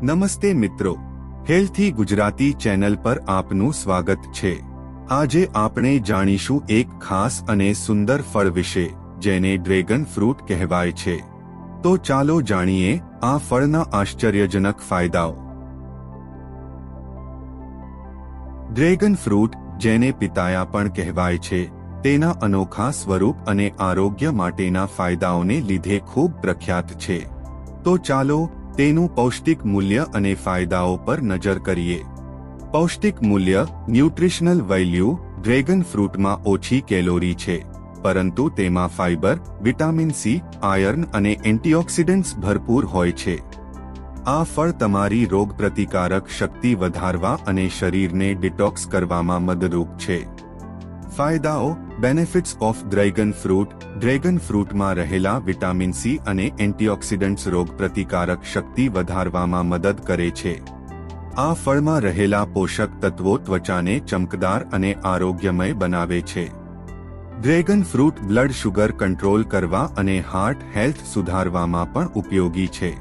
નમસ્તે મિત્રો, healthy Gujarati channel પર આપનું સ્વાગત છે। આજે આપણે જાણીશું એક ખાસ અને સુંદર ફળ વિશે જેને ડ્રેગન ફ્રૂટ કહેવાય છે। તો ચાલો જાણીએ આ ફળના આશ્ચર્યજનક ફાયદાઓ। ડ્રેગન ફ્રૂટ, જેને પિતાયા પણ કહેવાય છે, તેના અનોખા સ્વરૂપ અને આરોગ્ય માટેના ફાયદાઓને લીધે ખૂબ પ્રખ્યાત છે। તો ચાલો તેનું પૌષ્ટિક મૂલ્ય અને ફાયદાઓ પર નજર કરીએ। પૌષ્ટિક મૂલ્ય, ન્યુટ્રિશનલ વેલ્યુ। ડ્રેગન ફ્રૂટમાં ઓછી કેલોરી છે, પરંતુ તેમાં ફાઇબર, વિટામિન સી, આયર્ન અને એન્ટીઓક્સિડન્ટ્સ ભરપૂર હોય છે। આ ફળ તમારી રોગપ્રતિકારક શક્તિ વધારવા અને શરીરને ડિટોક્સ કરવામાં મદદરૂપ છે। ફાયદાઓ, benefits of dragon fruit. Dragon ફ્રૂટમાં રહેલા વિટામિન સી અને એન્ટીઓક્સિડન્ટ્સ રોગપ્રતિકારક શક્તિ વધારવામાં મદદ કરે છે। આ ફળમાં રહેલા પોષક તત્વો ત્વચાને ચમકદાર અને આરોગ્યમય બનાવે છે। Dragon fruit blood sugar control કરવા અને હાર્ટ હેલ્થ સુધારવામાં પણ ઉપયોગી છે।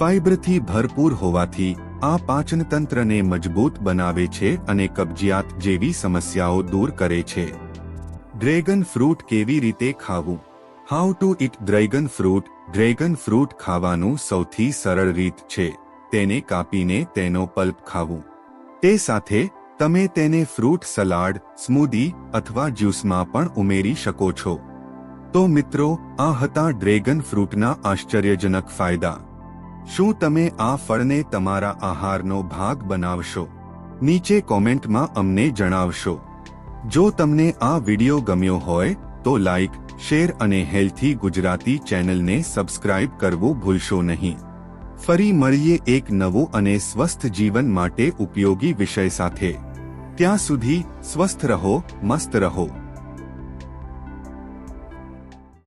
ફાઇબરથી ભરપૂર હોવાથી આ પાચનતંત્રને મજબૂત બનાવે છે અને કબજિયાત જેવી સમસ્યાઓ દૂર કરે છે। ડ્રેગન ફ્રૂટ કેવી રીતે ખાવું? How to it dragon fruit. Dragon fruit ખાવાનું સૌથી સરળ રીત છે તેને કાપીને તેનો પલ્પ ખાવું। તે સાથે તમે તેને ફ્રૂટ સલાડ, સ્મૂધી અથવા જ્યુસમાં પણ ઉમેરી શકો છો। તો મિત્રો, આ હતા ડ્રેગન ફ્રૂટના આશ્ચર્યજનક ફાયદા। શું તમે આ ફળને તમારા આહારનો ભાગ બનાવશો? નીચે કોમેન્ટમાં અમને જણાવશો। જો તમને આ વિડિયો ગમ્યો હોય તો લાઇક, શેર અને હેલ્થી ગુજરાતી ચેનલને સબસ્ક્રાઇબ કરવું ભૂલશો નહીં। ફરી મળીએ એક નવું અને સ્વસ્થ જીવન માટે ઉપયોગી વિષય સાથે। ત્યાં સુધી સ્વસ્થ રહો, મસ્ત રહો।